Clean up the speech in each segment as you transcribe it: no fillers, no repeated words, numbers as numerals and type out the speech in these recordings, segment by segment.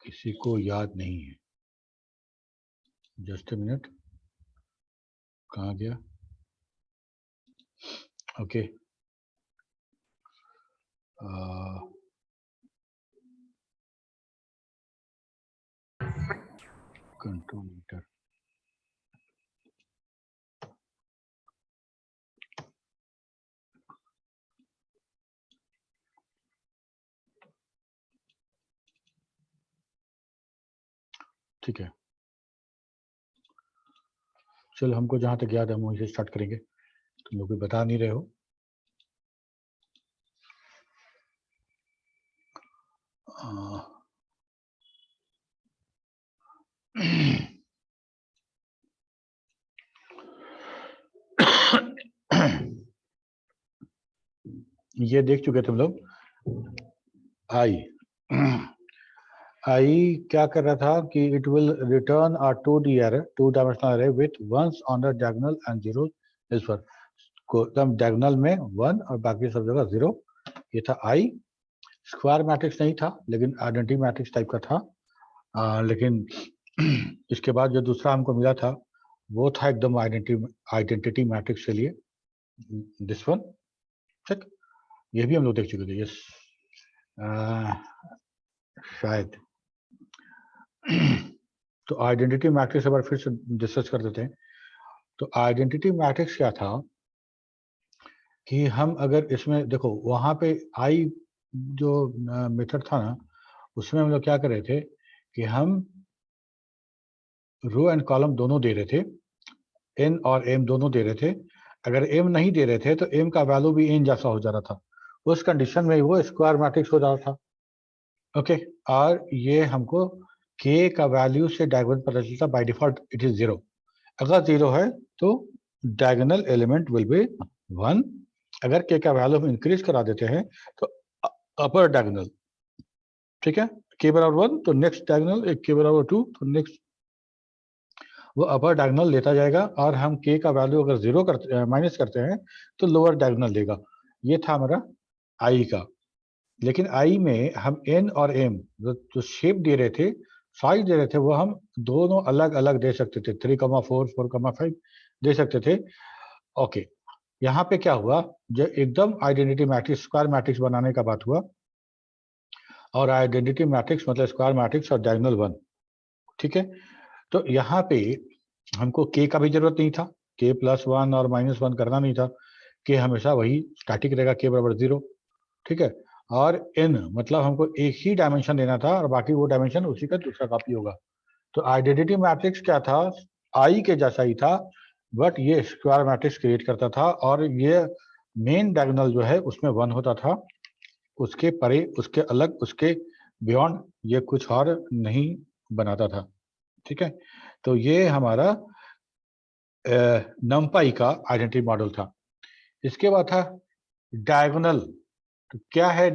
किसी को याद नहीं है। जस्ट अ मिनट, कहाँ गया? Okay, control meter. ठीक है, चलो, हमको जहां तक याद है हम वहीं से स्टार्ट करेंगे। तुम लोग भी बता नहीं रहे हो। ये देख चुके तुम लोग। आई आई क्या कर रहा था कि it will return a 2D array, 2 dimensional array with ones on the diagonal and zero elsewhere. एकदम diagonal में 1 और बाकी सब जगह 0। ये था आई। स्क्वायर मैट्रिक्स नहीं था, लेकिन आइडेंटिटी मैट्रिक्स टाइप का था। लेकिन इसके बाद जो दूसरा हमको मिला था वो था एकदम आइडेंटिटी मैट्रिक्स के लिए, दिस वन। ठीक, ये भी हम लोग देख चुके थे। यस, शायद। तो आइडेंटिटी मैट्रिक्स एक बार फिर से डिस्कस कर देते हैं। तो आइडेंटिटी मैट्रिक्स क्या था कि हम अगर इसमें देखो, वहां पे आई जो मेथड था ना, उसमें हम लोग क्या कर रहे थे कि हम रो एंड कॉलम दोनों दे रहे थे, एन और एम दोनों दे रहे थे। अगर एम नहीं दे रहे थे तो एम का वैल्यू भी एन जैसा हो जा रहा था। उस कंडीशन में वो स्क्वायर मैट्रिक्स हो जा रहा था। ओके, और ये हमको के का वैल्यू से डायगोनल पता चलता, बाय डिफॉल्ट इट इज 0। अगर 0 है तो डायगोनल एलिमेंट विल बी 1। अगर के का वैल्यू हम इंक्रीज करा देते हैं तो अपर डायगोनल, ठीक है, के बराबर 1 तो नेक्स्ट डायगोनल, एक के बराबर 2 तो नेक्स्ट वो अपर डायगोनल लेता जाएगा। और हम के का वैल्यू अगर 0 करते माइनस करते हैं तो लोअर डायगोनल देगा। ये था हमारा आई का। लेकिन आई में हम एन और एम जो शेप दे रहे थे, साइज दे रहे थे, वो हम दोनों अलग अलग दे सकते थे। 3,4 4,5 दे सकते थे। ओके, यहाँ पे क्या हुआ, जो एकदम आइडेंटिटी मैट्रिक्स स्क्वायर मैट्रिक्स बनाने का बात हुआ, और आइडेंटिटी मैट्रिक्स मतलब स्क्वायर मैट्रिक्स और डायगोनल 1, ठीक है। तो यहाँ पे हमको के का भी जरूरत नहीं था, के +1 और -1 करना नहीं था। के हमेशा वही स्टैटिक रहेगा, के बराबर 0, ठीक है। और एन मतलब हमको एक ही डायमेंशन देना था और बाकी वो डायमेंशन उसी का दूसरा कॉपी होगा। तो आइडेंटिटी मैट्रिक्स क्या था, आई के जैसा ही था, बट ये स्क्वायर मैट्रिक्स क्रिएट करता था। और ये मेन डायगोनल जो है उसमें 1 होता था, उसके परे, उसके अलग, उसके बियॉन्ड ये कुछ और नहीं बनाता था, ठीक है। तो ये हमारा नमपाई का आइडेंटिटी मॉडल था। इसके बाद था डायगोनल। तो क्या है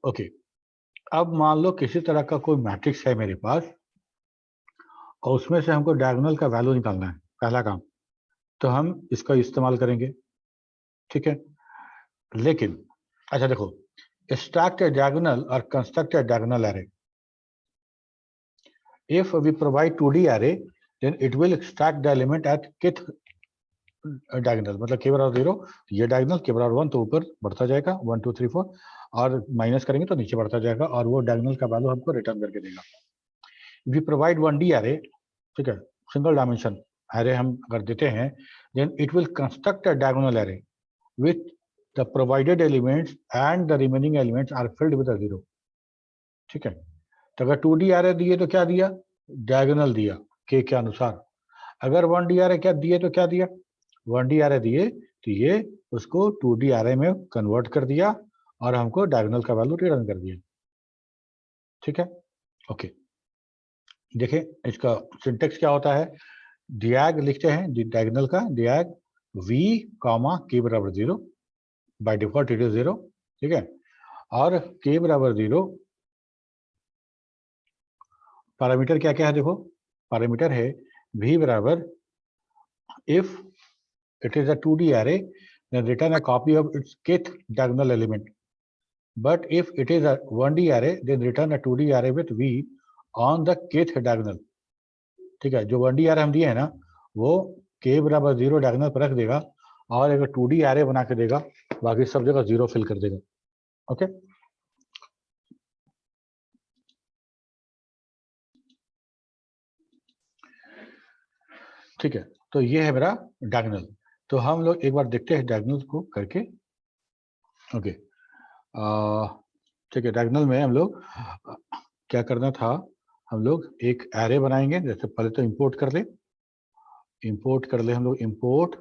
ओके, अब मान लो किसी तरह का कोई मैट्रिक्स है मेरे पास और उसमें से हमको डायगोनल का वैल्यू निकालना है, पहला काम। तो हम इसका इस्तेमाल करेंगे, ठीक है। लेकिन अच्छा देखो, extract a diagonal or construct a diagonal array. If we provide 2D array, then it will extract the element at kth diagonal, मतलब के बराबर 0 ये डायगोनल, के बराबर 1 तो ऊपर बढ़ता जाएगा 1 2 3 4, और माइनस करेंगे तो नीचे बढ़ता जाएगा, और वो डायगोनल का वैल्यू हमको रिटर्न करके देगा। वी प्रोवाइड 1D array, ठीक है, सिंगल डायमेंशन array हम अगर देते हैं, then it will construct a diagonal array with the provided elements and the remaining elements are filled with a 0, ठीक है। तो अगर 2D array दिए तो क्या दिया, डायगोनल दिया के अनुसार। अगर 1D array क्या दिए तो क्या दिया, 1D array दिए तो ये उसको 2D array में कन्वर्ट कर दिया और हमको डायगोनल का वैल्यू रिटर्न कर दिया, ठीक है। ओके, देखें इसका सिंटेक्स क्या होता है। डिएग लिखते हैं, डायगोनल का डिएग v के बराबर 0, बाय डिफॉल्ट इट इज 0, ठीक है। और के बराबर 0 पैरामीटर क्या क्या है, देखो पैरामीटर है v बराबर if it is a 2D array then return a copy of its kth diagonal element, but if it is a 1D array then return a 2D array with v on the kth diagonal। ठीक है, जो 1D array हम दिए हैं ना वो k बराबर 0 diagonal पर रख देगा और एक 2D array बना के देगा, बाकी सब जगह 0 फिल कर देगा। ओके, ठीक है, तो ये है मेरा डायगोनल। तो हम लोग एक बार देखते हैं डायगोनल को करके। ओके, ठीक है, डायगोनल में हम लोग क्या करना था, हम लोग एक एरे बनाएंगे। जैसे पहले तो इंपोर्ट कर ले हम लोग import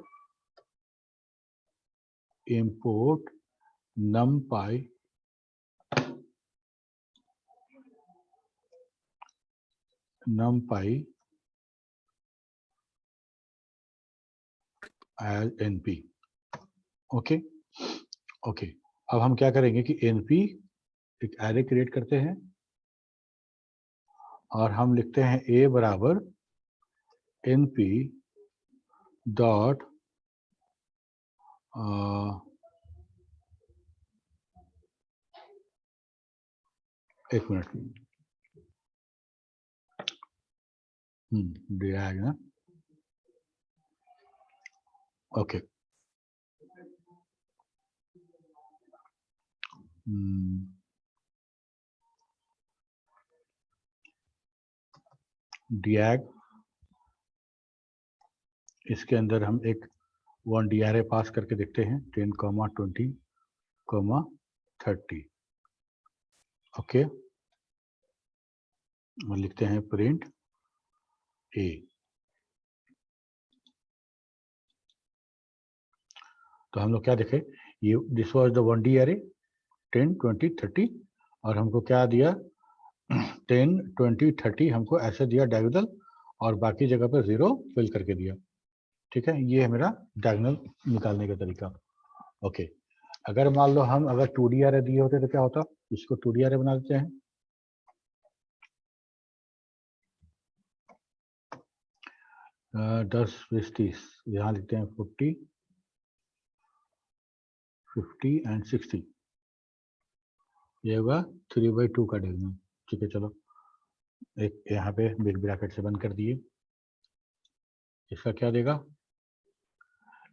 numpy as np। Okay, अब हम क्या करेंगे कि np एक एरे क्रिएट करते हैं और हम लिखते हैं a बराबर np डॉट एक मिनट, ड्रैग ना, ओके, ड्रैग, इसके अंदर हम एक 1D array पास करके देखते हैं 10, 20, 30। ओके, और लिखते हैं प्रिंट a। तो हम लोग क्या देखें, ये this was the 1D array 10, 20, 30 और हमको क्या दिया 10, 20, 30 हमको ऐसे दिया डायगोनल और बाकी जगह पर 0 फिल करके दिया। ठीक है, ये है मेरा डायगोनल निकालने का तरीका। ओके, अगर मान लो हम अगर 2D array दिए होते तो क्या होता, इसको 2D array बना देते हैं। 10, 20, 30, यहाँ लिखते हैं 40, 50 एंड 60। ये होगा 3/2 का डायगोनल। ठीक है, चलो एक यहाँ पे बिग ब्रैकेट से बंद कर दिए। इसका क्या देगा,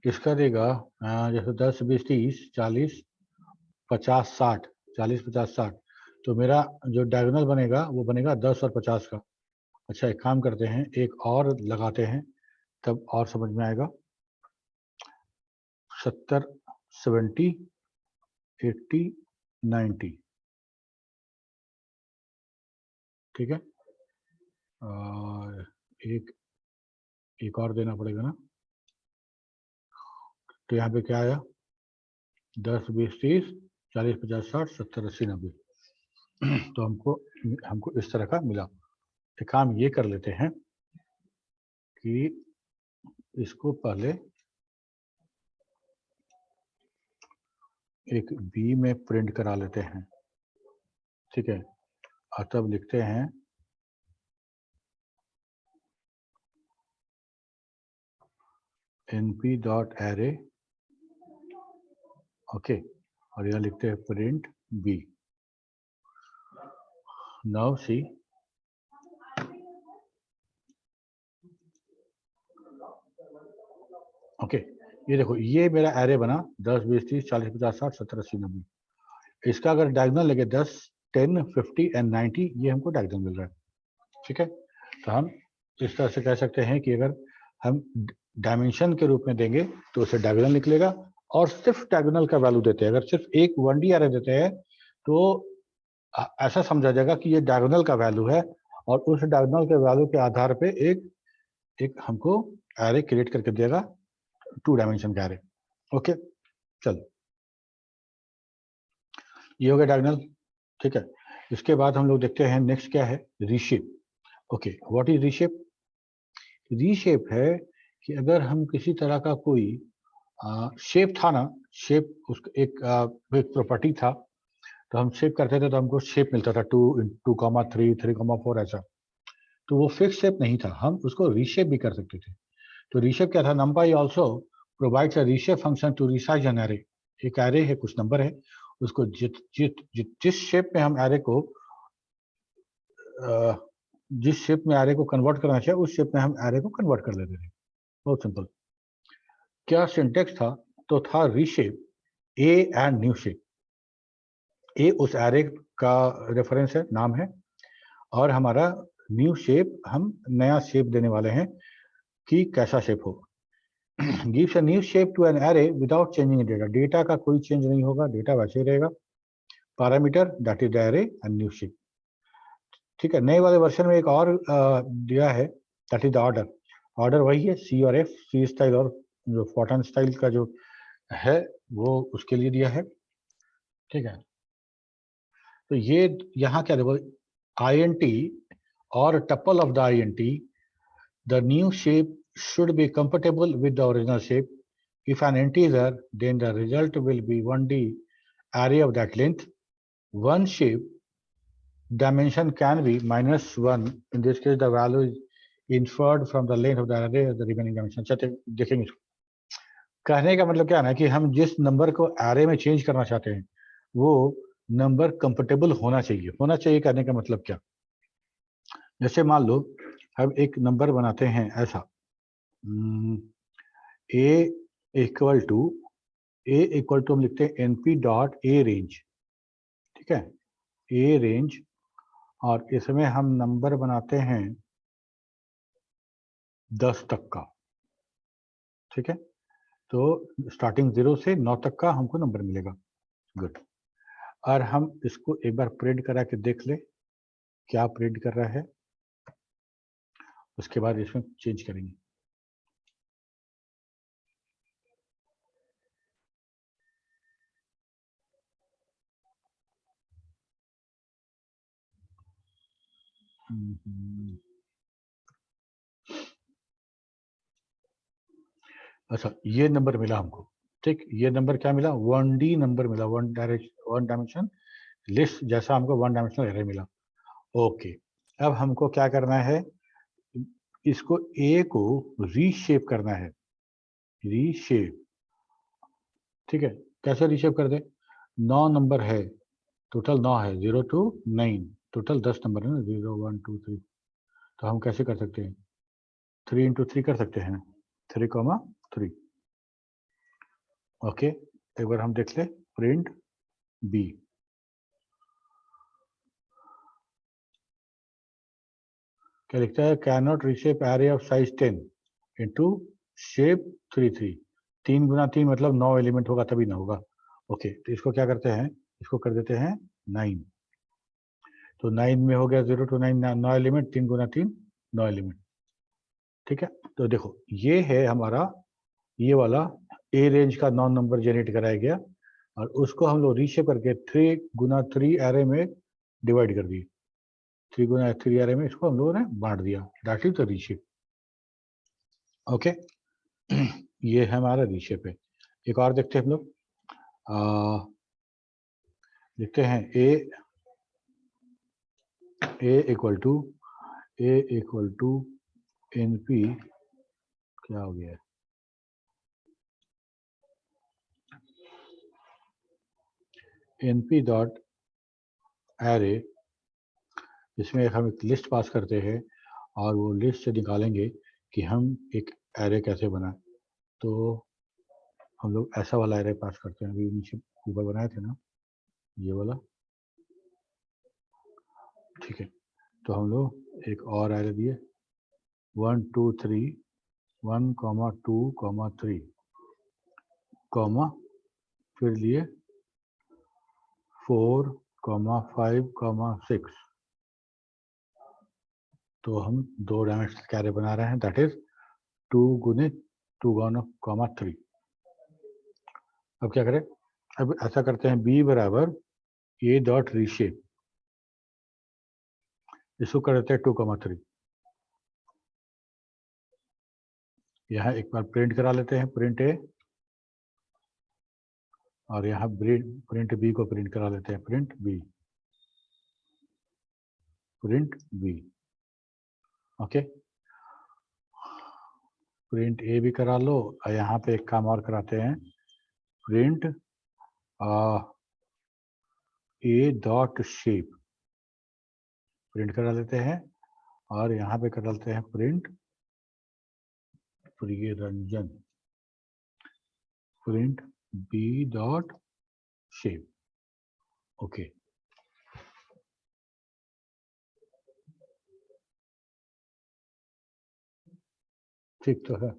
इसका देगा जैसे 10, 20, 30, 40, 50, 60, 40, 50, 60। तो मेरा जो डायगोनल बनेगा वो बनेगा 10 और 50 का। अच्छा, एक काम करते हैं, एक और लगाते हैं तब और समझ में आएगा। 70, 70, 80, 90। ठीक है, और एक और देना पड़ेगा ना। तो यहाँ पे क्या आया, 10, 20, 30, 40, 50, 60, 70, 80, 90। तो हमको इस तरह का मिला। एक काम ये कर लेते हैं कि इसको पहले एक बी में प्रिंट करा लेते हैं। ठीक है, और तब लिखते हैं np.array। ओके, और यह लिखते हैं print b। Now see, okay, ये देखो ये मेरा एरे बना 10, 20, 30, 40, 50, 60, 70, 80, 90। इसका अगर डायगोनल लगे 10, 10, 50 एंड 90, ये हमको डायगोनल मिल रहा है। ठीक है, तो हम इस तरह से कह सकते हैं कि अगर हम डायमेंशन के रूप में देंगे तो उसे डायगोनल निकलेगा, और सिर्फ डायगोनल का वैल्यू देते हैं, अगर सिर्फ एक 1D array देते हैं तो ऐसा समझा जाएगा कि ये डायगोनल का वैल्यू है और उस डायगोनल के वैल्यू के आधार पे एक हमको एरे क्रिएट करके देगा 2 डायमेंशन का एरे। ओके, चलो ये हो गया डायगोनल। ठीक है, इसके बाद हम लोग देखते हैं नेक्स्ट क्या है, reshape. Okay, what is reshape? Reshape है कि अगर हम किसी तरह का कोई शेप था ना, शेप उसका एक प्रॉपर्टी था, तो हम शेप करते थे तो हमको शेप मिलता था 2, 2, 3, 3, 4 ऐसा। तो वो फिक्स शेप नहीं था, हम उसको रीशेप भी कर सकते थे। तो रीशेप क्या था, numpy also provides a reshape function to resize an array। एक एरे है, कुछ नंबर है, उसको जिस शेप में हम एरे को जिस शेप में एरे को कन्वर्ट करना चाहिए उस शेप में हम एरे को कन्वर्ट कर लेते थे। बहुत सिंपल। क्या सिंटेक्स था? तो था reshape a and new shape. A उस एरे का रेफरेंस है, नाम है, और हमारा न्यू शेप, हम नया शेप देने वाले हैं कि कैसा शेप हो। Gives a new shape to an array without changing data. Data का कोई चेंज नहीं होगा, डेटा वैसे ही रहेगा। Parameter that is the array and new shape. ठीक है, नए वाले वर्जन में एक और दिया है, that is the order. Order वही है, सी और एफ, सी स्टाइल और जो फॉर्टन स्टाइल का जो है वो उसके लिए दिया है। ठीक है, तो ये यहाँ क्या देखो, INT or tuple of the INT, the new shape should be compatible with the original shape. If an integer, then the result will be 1D array of that length. One shape dimension can be -1. In this case, the value is inferred from the length of the array of the remaining dimension. चलिए देखेंगे इसको। कहने का मतलब क्या है ना कि हम जिस नंबर को एरे में चेंज करना चाहते हैं वो नंबर कंपेटेबल होना चाहिए। होना चाहिए कहने का मतलब क्या? जैसे मान लो हम एक नंबर बनाते हैं ऐसा, ए इक्वल टू हम लिखते हैं np डॉट ए रेंज। ठीक है, ए रेंज, और इसमें हम नंबर बनाते हैं 10 तक का। ठीक है, तो स्टार्टिंग 0 से 9 तक का हमको नंबर मिलेगा। गुड। और हम इसको एक बार प्रिंट करा के देख ले क्या प्रिंट कर रहा है, उसके बाद इसमें चेंज करेंगे। अच्छा, ये नंबर मिला हमको। ठीक, ये नंबर क्या मिला? 1D नंबर मिला, वन डायमेंशन लिस्ट जैसा हमको वन डायमेंशनल एरे मिला। ओके, अब हमको क्या करना है, इसको ए को रीशेप करना है। रीशेप, ठीक है, कैसे रीशेप कर दे? 9 नंबर है, टोटल 9 है, 0 to 9, टोटल 10 नंबर है ना, 0 1 2 3। तो हम कैसे कर सकते हैं? 3 into 3 कर सकते हैं, 3, 3। ओके, एक बार हम देख ले, प्रिंट बी। क्या लिखता है? Can not reshape array of size 10 into shape 3 3 गुना 3 मतलब 9 एलिमेंट होगा तभी ना होगा। ओके, तो इसको क्या करते हैं, इसको कर देते हैं 9। तो 9 में हो गया 0 to 9, 9 एलिमेंट, 3 गुना 3 9 एलिमेंट। ठीक है, तो देखो ये है हमारा ये वाला ए रेंज का 9 नंबर जनरेट कराया गया, और उसको हम लोग रीशेप करके 3 गुना 3 एरे में डिवाइड कर दिए। 3 गुना 3 एरे में इसको हम लोगों ने बांट दिया, that is the reshape. Okay, ये है हमारा रीशेप है। एक और देखते हैं हम लोग, देखते हैं ए इक्वल टू NP, क्या हो गया है, NP डॉट एरे, इसमें हम एक लिस्ट पास करते हैं और वो लिस्ट से निकालेंगे कि हम एक एरे कैसे बनाएं। तो हम लोग ऐसा वाला एरे पास करते हैं, अभी नीचे ऊपर बनाए थे ना ये वाला। ठीक है, तो हम लोग एक और एरे दिए 1 2 3 1 2 3 कॉमा, फिर लिए 4 5 6। तो हम 2 डायमेंशनल कैरे बना रहे हैं, दैट इज 2 गुणित 2 कॉमा 3। अब क्या करें? अब ऐसा करते हैं, बी बराबर ए डॉट रीशेप, इसको कर देते हैं 2, 3। यहाँ एक बार प्रिंट करा लेते हैं, प्रिंट ए, और यहाँ प्रिंट बी को प्रिंट करा लेते हैं, प्रिंट बी। ओके, प्रिंट ए भी करा लो, और यहाँ पे एक काम और कराते हैं, print A dot shape print करा लेते हैं और यहाँ पे कर डालते हैं print Priyaranjan print B dot shape. Okay, ठीक तो है।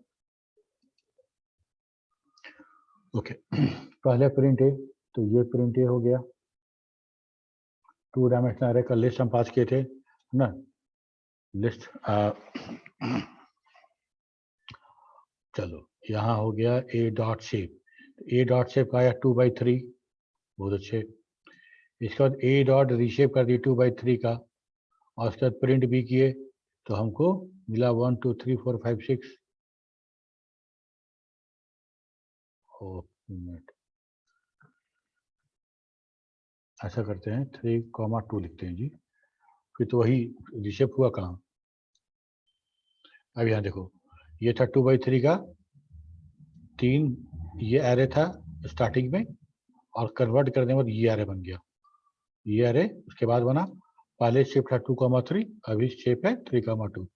ओके, पहले प्रिंट ए, तो ये प्रिंट ए हो गया। 2 डायमेंशनल अरे का लिस्ट हम पास किए थे ना, लिस्ट चलो यहाँ हो गया ए डॉट शेप। ए डॉट शेप का आया 2/3, बहुत अच्छे। इसके बाद ए डॉट रीशेप कर दी 2/3 का, और उसके बाद प्रिंट भी किए तो हमको मिला 1 2 3 4 5 6। मिनट, ऐसा करते हैं 3,2 लिखते हैं जी, फिर तो वही रीशेप हुआ कहाँ। अब यहाँ देखो, ये था 2/3 का 3, ये एरे था स्टार्टिंग में, और कन्वर्ट करने के बाद ये एरे बन गया। ये एरे उसके बाद बना, पहले शेप था 2,3, अभी शेप है 3,2।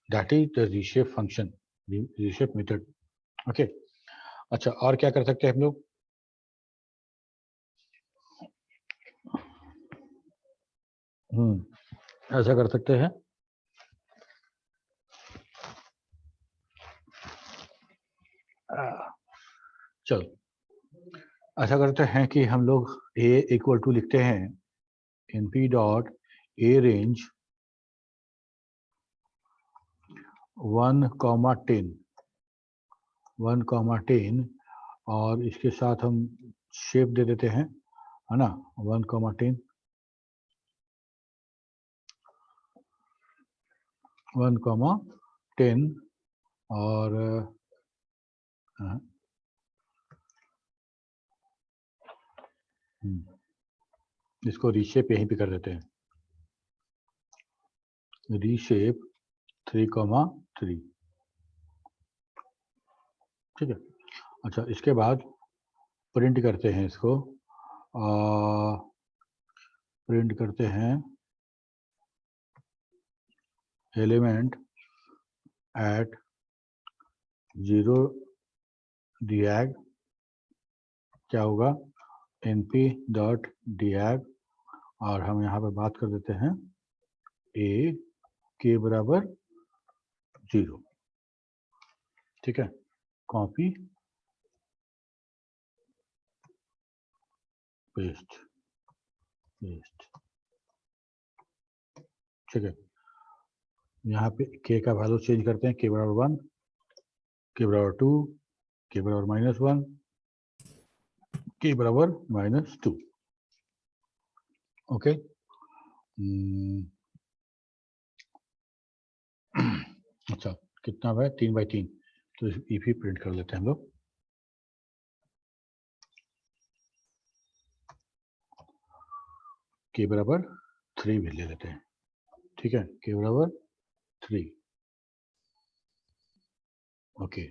That is the reshape function, reshape method. Okay, अच्छा और क्या कर सकते हैं हम लोग? ऐसा कर सकते हैं, चलो ऐसा करते हैं कि हम लोग a इक्वल टू लिखते हैं np डॉट a रेंज 1,10 1,10, और इसके साथ हम शेप दे देते हैं, है ना, 1,10 1,10, और इसको रीशेप यहीं पे कर देते हैं, रीशेप 3,3, ठीक है। अच्छा, इसके बाद प्रिंट करते हैं इसको, प्रिंट करते हैं एलिमेंट एट 0 diag, क्या होगा np डॉट diag, और हम यहाँ पे बात कर देते हैं a के बराबर 0, ठीक है। कॉपी पेस्ट पेस्ट, ठीक है। यहाँ पे k का वैल्यू चेंज करते हैं, k बराबर 1, k बराबर 2, k बराबर -1, k बराबर -2। ओके, अच्छा कितना है 3/3, तो ई भी प्रिंट कर लेते हैं हम लोग। k बराबर 3 भी ले लेते हैं, ठीक है, k बराबर 3। ओके,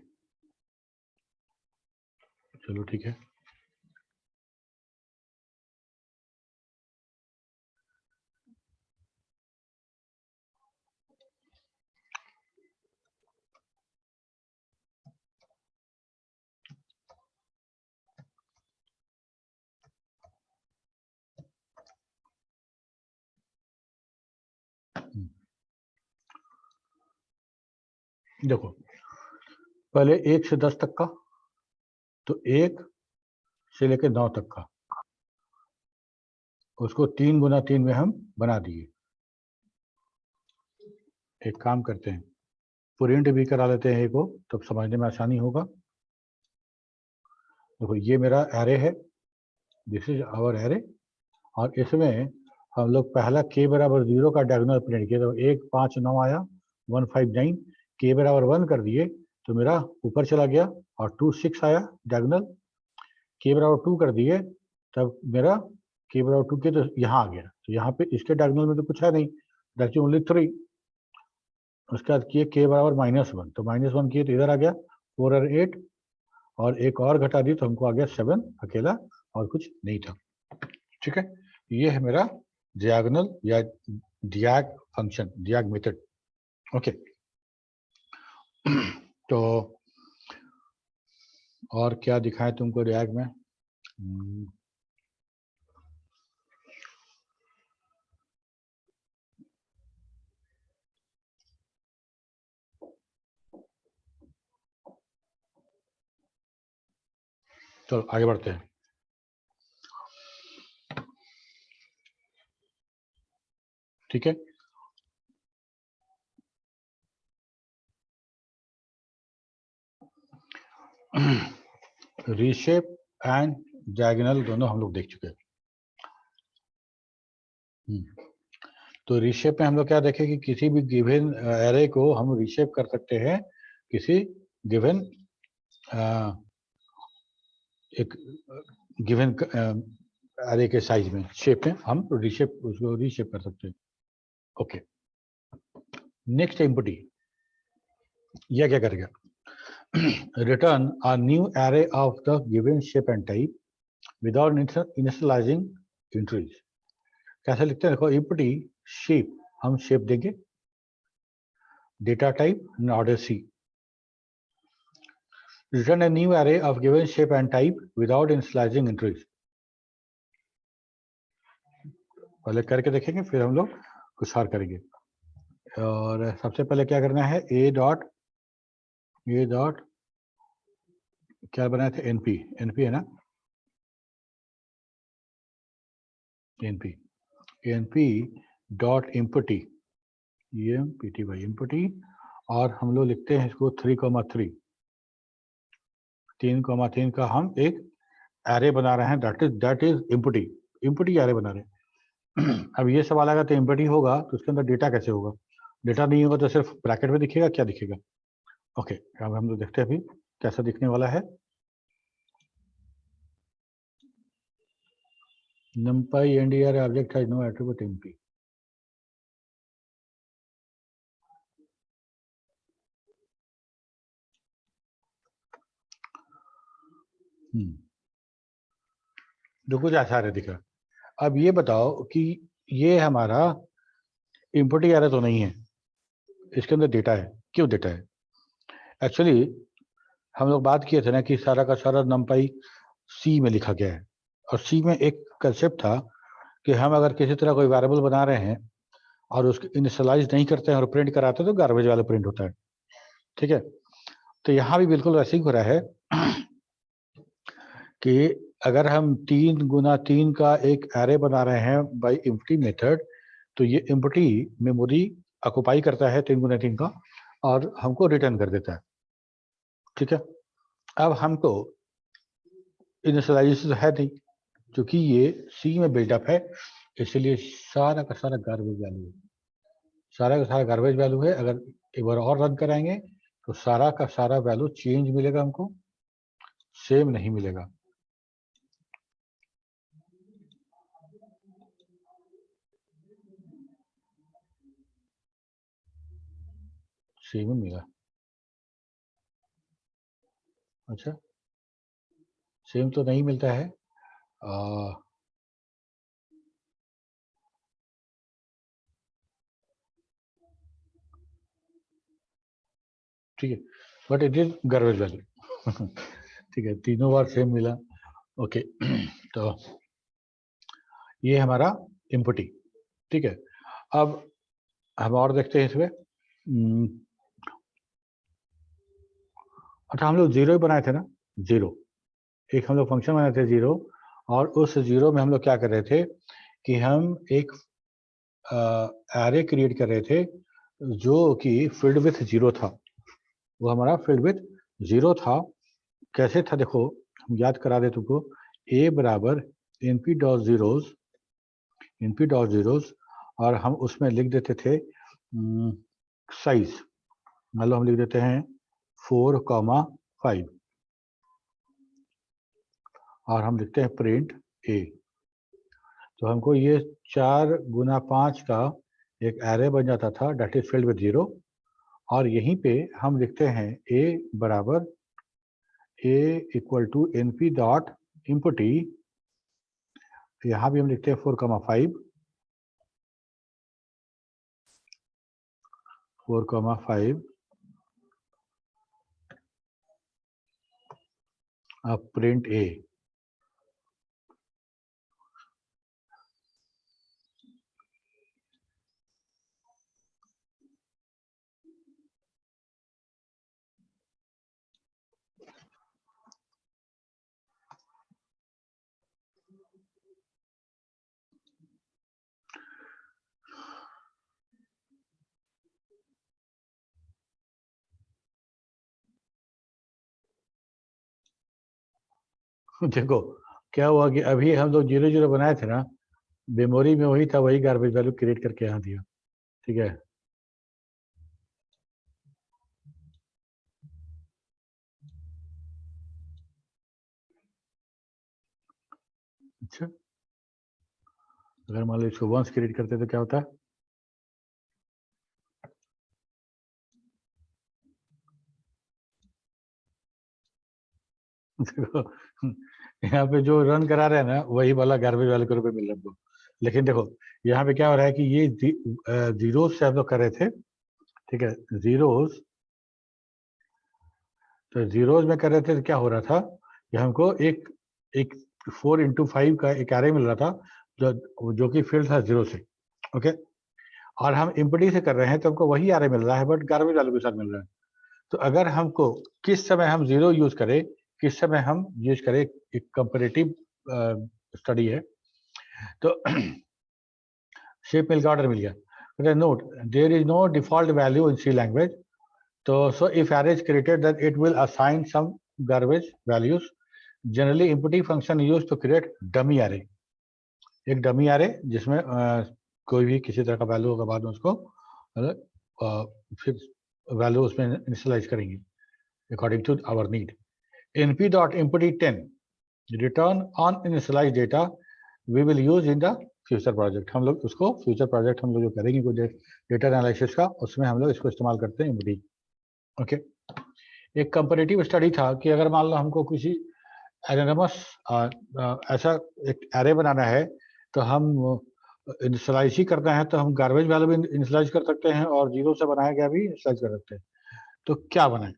चलो ठीक है। देखो, पहले 1 से 10 तक का, तो 1 से लेकर 9 तक का, उसको 3 गुना 3 में हम बना दिए। एक काम करते हैं, प्रिंट भी करा लेते हैं एक को, तब समझने में आसानी होगा। देखो ये मेरा एरे है, दिस इज आवर एरे, और इसमें हम लोग पहला k बराबर 0 का डायगोनल प्रिंट किया, तो 1 5 9 आया 159, k बराबर 1 कर दिए तो मेरा ऊपर चला गया, और 2 6 आया डायगोनल, k बराबर 2 कर दिए तब मेरा k बराबर 2 के तो यहाँ आ गया, तो यहाँ पे इसके डायगोनल में तो कुछ है नहीं, दैट्स ओनली 3। उसके बाद किए k बराबर -1, तो -1 किए तो इधर आ गया 4 और 8, और एक और घटा दी तो हमको आ गया 7 अकेला, और कुछ नहीं था, ठीक है। ये है मेरा diagonal या diag function, diag method. Okay, तो और क्या दिखाएं तुमको diag में? चलो आगे बढ़ते हैं। ठीक है, रीशेप एंड डायगोनल दोनों हम लोग देख चुके हैं। तो रीशेप में हम लोग क्या देखें कि किसी भी गिवन एरे को हम रीशेप कर सकते हैं किसी गिवन एक गिवन एरे के साइज में, शेप में हम उसको रीशेप कर सकते हैं। ओके, नेक्स्ट एम्प्टी, यह क्या करेगा? Return a new array of the given shape and type without initializing entries. कैसे लिखते हैं? देखो, एम्प्टी शेप, हम शेप देंगे, data type order C, return a new array of given shape and type without initializing entries। पहले करके देखेंगे, फिर हम लोग कुछ और करेंगे। और सबसे पहले क्या करना है? ए डॉट क्या बनाए थे? एनपी है ना, NP dot empty, EMPTY empty, और हम लोग लिखते हैं इसको 3,3 3,3 का हम एक एरे बना रहे हैं, दैट इज इम्पटी एरे बना रहे हैं। अब ये सवाल आएगा, तो एम्प्टी होगा तो उसके अंदर डेटा कैसे होगा? डेटा नहीं होगा तो सिर्फ ब्रैकेट में दिखेगा, क्या दिखेगा? ओके, अब हम लोग देखते हैं अभी कैसा दिखने वाला है। numpy ndr object has no attribute np। जो कुछ ऐसा दिख रहा। अब ये बताओ कि ये हमारा इम्पोर्टी एरे तो नहीं है, इसके अंदर डेटा है। क्यों डेटा है? एक्चुअली हम लोग बात किए थे ना कि सारा का सारा numpy सी में लिखा गया है, और सी में एक कंसेप्ट था कि हम अगर किसी तरह कोई वेरिएबल बना रहे हैं और उसको इनिशियलाइज नहीं करते हैं और प्रिंट कराते हैं तो गार्बेज वाला प्रिंट होता है। ठीक है, तो यहाँ भी बिल्कुल वैसे ही हो रहा है कि अगर हम 3 गुना 3 का एक एरे बना रहे हैं बाय एम्प्टी मेथड, तो ये एम्प्टी मेमोरी ऑक्युपाई करता है 3 गुना 3 का और हमको रिटर्न कर देता है। ठीक है, अब हमको इनिशियलाइजेशन है नहीं, क्योंकि ये सी में बिल्डअप है, इसलिए सारा का सारा गार्बेज वैल्यू है, सारा का सारा गार्बेज वैल्यू है। अगर एक बार और रन कराएंगे तो सारा का सारा वैल्यू चेंज मिलेगा, हमको सेम नहीं मिलेगा। सेम मिला, अच्छा सेम तो नहीं मिलता है। ठीक है, but it is garbage value. ठीक है, तीनों बार सेम मिला। ओके, तो ये हमारा इम्पुटी। ठीक है, अब हम और देखते हैं इसमें। अच्छा, हम लोग जीरो ही बनाए थे ना, जीरो, एक हम लोग फंक्शन बनाए थे जीरो, और उस जीरो में हम लोग क्या कर रहे थे कि हम एक एरे क्रिएट कर रहे थे जो कि फील्ड विथ जीरो था। वो हमारा फील्ड विथ जीरो था। कैसे था देखो, हम याद करा दे तुमको। ए बराबर np डॉट जीरोज, और हम उसमें लिख देते थे साइज, मतलब हम लिख देते हैं 4,5, और हम लिखते हैं प्रिंट ए। तो हमको ये 4 गुना 5 का एक एरे बन जाता था, that is filled with zero. और यहीं पे हम लिखते हैं ए बराबर A equal to np dot empty यहाँ भी हम लिखते हैं 4,5 अब प्रिंट ए। देखो क्या हुआ कि अभी हम लोग 0 0 बनाए थे ना, मेमोरी में वही था, वही गार्बेज वैल्यू क्रिएट करके यहाँ दिया। ठीक है, अच्छा अगर मान लो इसको वंस क्रिएट करते तो क्या होता है? देखो यहाँ पे जो रन करा रहे हैं ना वही वाला गार्बेज वाले को रुपए मिल रहा है हमको। लेकिन देखो यहाँ पे क्या हो रहा है कि ये जीरोस से हम लोग कर रहे थे। ठीक है, जीरोस, तो जीरोस में कर रहे थे तो क्या हो रहा था कि हमको एक एक 4 × 5 का एक एरे मिल रहा था जो कि फील्ड था 0 से। ओके, और हम एम्प्टी से कर रहे हैं तो हमको वही एरे मिल रहा है बट गार्बेज वैल्यू के साथ मिल रहा है। तो अगर हमको किस समय हम 0 यूज करें, किस समय हम यूज करें, एक कंपैरेटिव स्टडी है। तो शेप मिल गया, ऑर्डर मिल गया। Note there is no default value in C language. तो so if array is created that it will assign some garbage values. Generally empty function use to create dummy array, एक dummy array जिसमें कोई भी किसी तरह का value होगा, बाद में उसको फिर वैल्यू उसमें इनिशियलाइज करेंगे according to our need. np.empty10 return uninitialized data we will use in the future project. हम लोग उसको फ्यूचर प्रोजेक्ट हम लोग जो करेंगे कोई डेटा एनालिसिस का, उसमें हम लोग इसको इस्तेमाल करते हैं एम्प्टी। ओके, एक कंपैरेटिव स्टडी था कि अगर मान लो हमको किसी एनोनिमस ऐसा एक एरे बनाना है तो हम इनिशियलाइज ही करना है तो हम गार्बेज वैल्यू भी इनिशियलाइज कर सकते हैं और जीरो से बनाया गया भी इनिशियलाइज कर सकते हैं। तो क्या बनाए?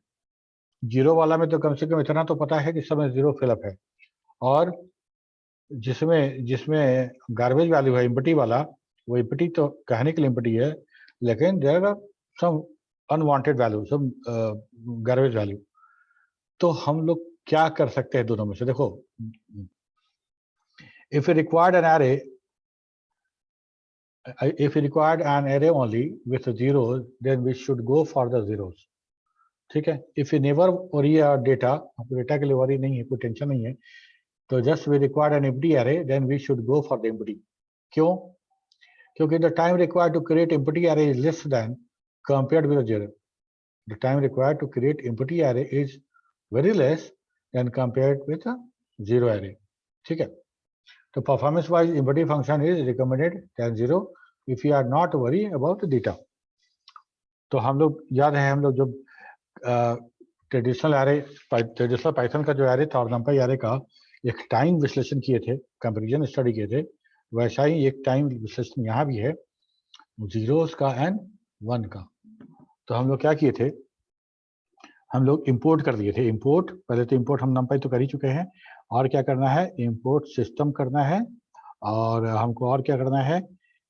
जीरो वाला में तो कम से कम इतना तो पता है कि समय 0 फिलअप है, और जिसमें जिसमें गार्बेज वैल्यू है एम्प्टी वाला, वो एम्प्टी तो कहने के लिए एम्प्टी है, लेकिन there are some unwanted value, some garbage value. तो हम लोग क्या कर सकते हैं दोनों में से? देखो, if you required an array, if you required an array only with zeros, then we should go for the zeros. ठीक है, if you never worry data, आपको डेटा के लिए वरी नहीं है, कोई टेंशन नहीं है, तो just we required an empty array, then we should go for the empty. क्यों? क्योंकि the time required to create empty array is less than compared with zero. The time required to create empty array is very less than compared with zero array. ठीक है, तो performance wise empty function is recommended than zero if you are not worry about data. तो हम लोग याद है, हम लोग जब ट्रेडिशनल एरे, ट्रेडिशनल पाइथन का जो एरे था और नंपाई एरे का एक टाइम विश्लेषण किए थे, कंपैरिजन स्टडी किए थे, वैसा ही एक टाइम विश्लेषण यहाँ भी है, जीरोस का एंड 1 का। तो हम लोग क्या किए थे, हम लोग इंपोर्ट कर दिए थे। इंपोर्ट, पहले तो इंपोर्ट हम नंपाई तो कर ही चुके हैं, और क्या करना है, इंपोर्ट सिस्टम करना है, और हमको और क्या करना है,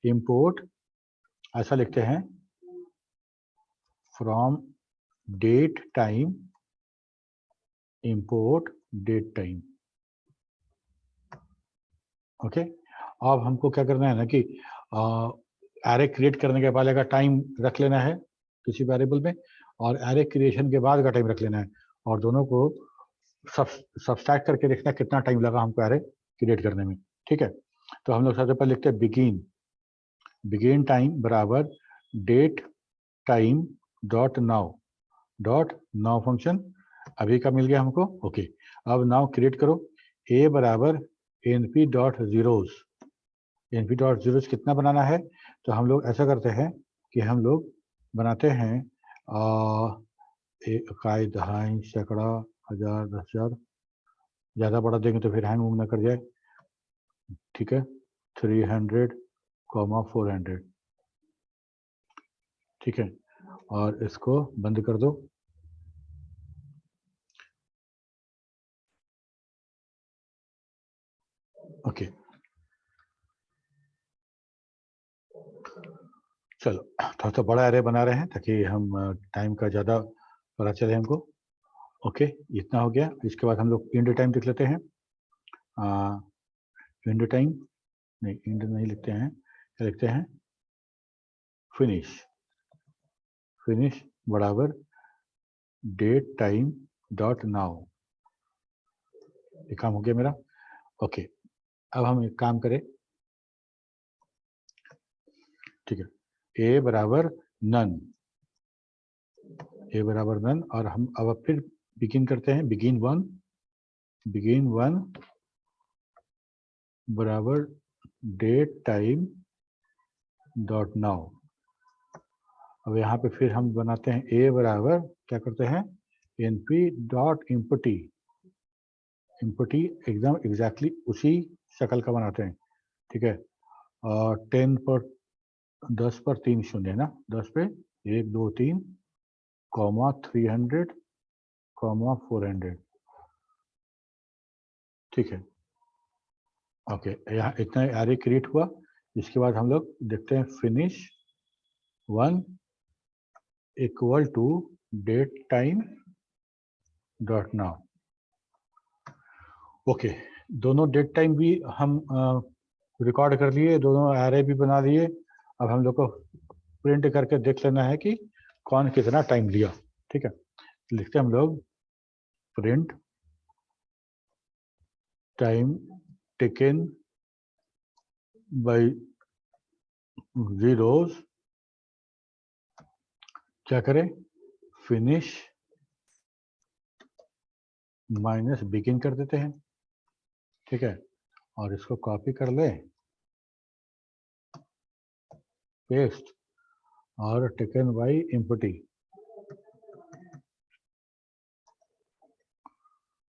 इंपोर्ट ऐसा लिखते हैं from date time, import date time. Okay, अब हमको क्या करना है ना कि एरे क्रिएट करने के पहले का टाइम रख लेना है किसी वेरिएबल में, और एरे क्रिएशन के बाद का टाइम रख लेना है, और दोनों को सब्सट्रैक्ट करके देखना कितना टाइम लगा हमको एरे क्रिएट करने में। ठीक है, तो हम लोग सबसे पहले लिखते हैं बिगिन टाइम बराबर date time dot now function अभी का मिल गया हमको। ओके, अब नाउ क्रिएट करो, ए बराबर np dot zeros. np dot zeros कितना बनाना है, तो हम लोग ऐसा करते हैं कि हम लोग बनाते हैं इकाई, दहाई, सैकड़ा, हजार, 10,000, ज़्यादा बड़ा देंगे तो फिर हैंग वूंग ना कर जाए। ठीक है, 300, 400, ठीक है, और इसको बंद कर दो। ओके, चलो थोड़ा सा बड़ा एरे बना रहे हैं ताकि हम टाइम का ज़्यादा पता चले हमको। ओके, इतना हो गया। इसके बाद हम लोग इंड टाइम लिख लेते हैं। इंड टाइम नहीं, इंड नहीं लिखते हैं, क्या लिखते हैं, फिनिश। फिनिश बराबर डेट टाइम डॉट नाउ। ये काम हो गया मेरा। ओके, अब हम एक काम करें, ठीक है, ए बराबर नन, ए बराबर नन, और हम अब फिर बिगिन करते हैं, बिगिन वन बराबर डेट टाइम डॉट नाउ। अब यहाँ पे फिर हम बनाते हैं ए बराबर, क्या करते हैं, np डॉट इम्पटी, इम्पटी एकदम एग्जैक्टली उसी शक्ल का बनाते हैं, ठीक है, और 10 पर 3 शून्य है ना, 10 पे 1 2 3 कॉमा 300 कॉमा 400, ठीक है। ओके, यहाँ इतना एरे क्रिएट हुआ। इसके बाद हम लोग देखते हैं finish 1 equal to date time dot now. Okay, दोनों डेट टाइम भी हम रिकॉर्ड कर लिए, दोनों एरे भी बना लिए। अब हम लोग को प्रिंट करके देख लेना है कि कौन कितना टाइम लिया, ठीक है। लिखते हैं हम लोग print time taken by zeros, क्या करें, फिनिश माइनस बिगिन कर देते हैं, ठीक है, और इसको कॉपी कर ले, पेस्ट, और टेकन बाय इम्पटी,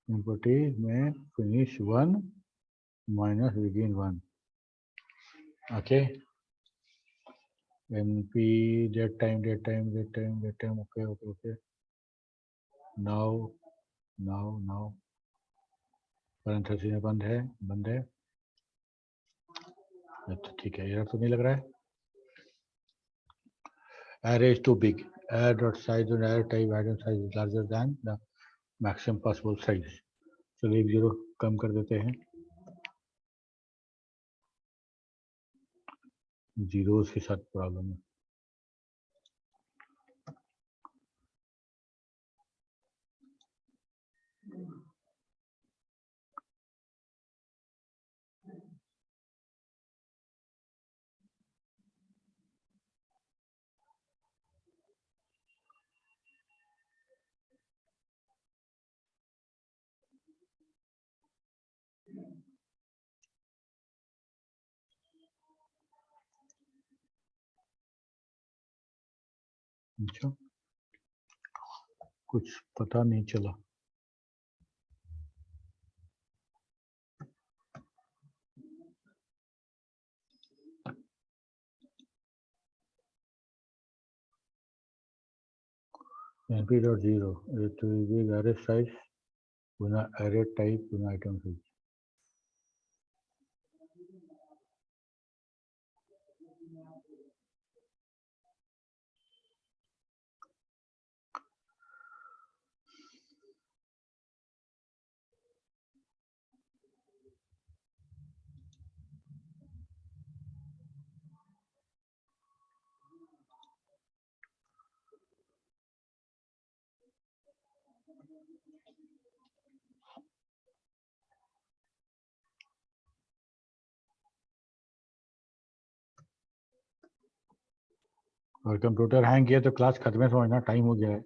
इम्पटी में finish 1 minus begin 1। Okay, np date time, okay, now parenthesis में बंद है, अच्छा ठीक है, एरर तो नहीं लग रहा है। Array is too big. Array dot size and array type item size is larger than the maximum possible size. चलिए एक जीरो कम कर देते हैं, जीरोस के साथ प्रॉब्लम है। अच्छा, कुछ पता नहीं चला। np.0 it will be array size Guna array type Guna item size। और कंप्यूटर हैंग किया तो क्लास खत्म है, समझना टाइम हो गया है।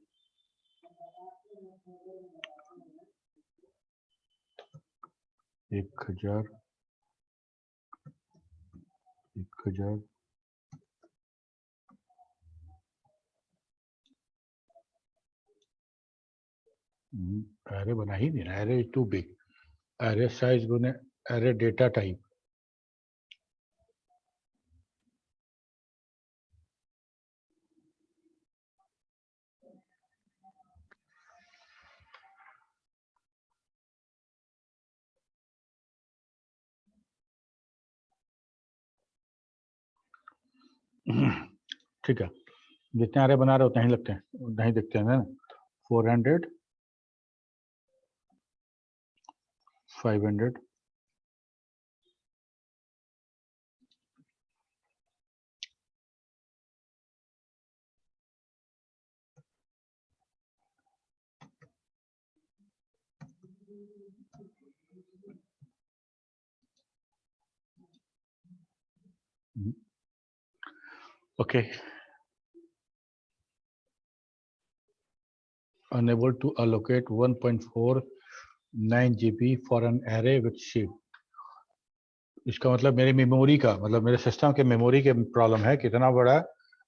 एक हजार एरे बना ही नहीं रहा, array too big, array size गुने एरे डेटा टाइप, ठीक है, जितने एरे बना रहे उतना ही लगते हैं, उतना ही दिखते हैं ना। 400, 500, okay. Unable to allocate 1.49 GB for an array with sheet. इसका मतलब मेरी मेमोरी का, मतलब मेरे सिस्टम के मेमोरी के प्रॉब्लम है, कितना बड़ा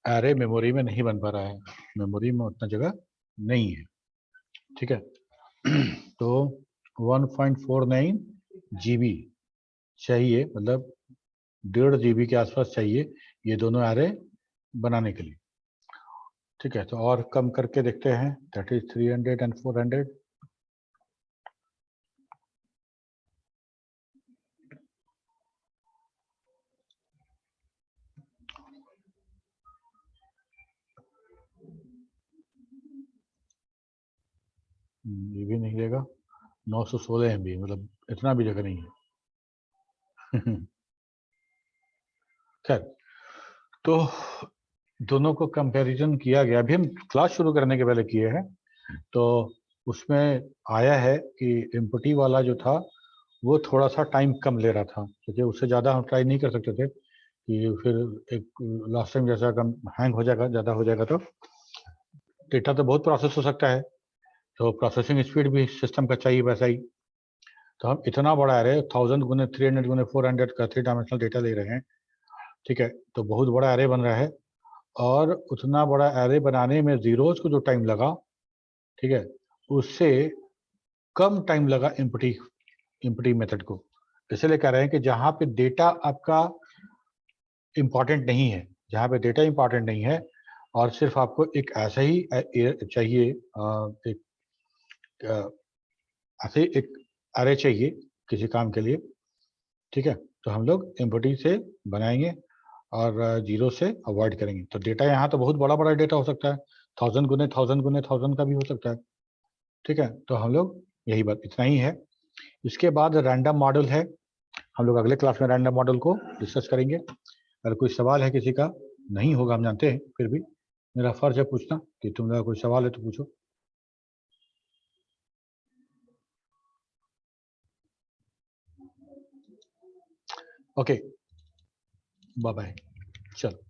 एरे मेमोरी में नहीं बन पा रहा है, मेमोरी में उतना जगह नहीं है। ठीक है, तो 1.49 GB चाहिए, मतलब 1.5 GB के आसपास चाहिए ये दोनों एरे बनाने के लिए। ठीक है, तो और कम करके देखते हैं, दैट इज 300 एंड 400। ये भी नहीं देगा, 916 MB, मतलब इतना भी जगह नहीं है। खैर, तो दोनों को कंपैरिजन किया गया, अभी हम क्लास शुरू करने के पहले किए हैं, तो उसमें आया है कि एम्पटी वाला जो था वो थोड़ा सा टाइम कम ले रहा था, क्योंकि उससे ज़्यादा हम ट्राई नहीं कर सकते थे कि फिर एक लास्ट टाइम जैसा कम हैंग हो जाएगा, ज़्यादा हो जाएगा, तो डेटा तो बहुत प्रोसेस हो सकता है, तो प्रोसेसिंग स्पीड भी सिस्टम का चाहिए वैसा ही। तो हम इतना बड़ा एरे 1000 गुने 300 गुने 400 का 3 डायमेंशनल डेटा ले रहे हैं। ठीक है, तो बहुत बड़ा एरे बन रहा है, और उतना बड़ा एरे बनाने में जीरोज को जो टाइम लगा, ठीक है, उससे कम टाइम लगा एम्पटी मेथड को। इसलिए कह रहे हैं कि जहां पे डेटा आपका इंपॉर्टेंट नहीं है, जहां पे डेटा इंपॉर्टेंट नहीं है और सिर्फ आपको एक ऐसा ही चाहिए, एक ऐसे एक अरे चाहिए किसी काम के लिए, ठीक है, तो हम लोग एम्पटी से बनाएंगे और जीरो से अवॉइड करेंगे। तो डेटा यहाँ तो बहुत बड़ा बड़ा डेटा हो सकता है, 1000 गुने 1000 गुने 1000 का भी हो सकता है। ठीक है, तो हम लोग यही बात, इतना ही है। इसके बाद रैंडम मॉडल है, हम लोग अगले क्लास में रैंडम मॉडल को डिस्कस करेंगे। अगर कोई सवाल है किसी का, नहीं होगा हम जानते हैं, फिर भी मेरा फर्ज है पूछना, कि तुम लोग कोई सवाल है तो पूछो। ओके, बाय बाय, चलो।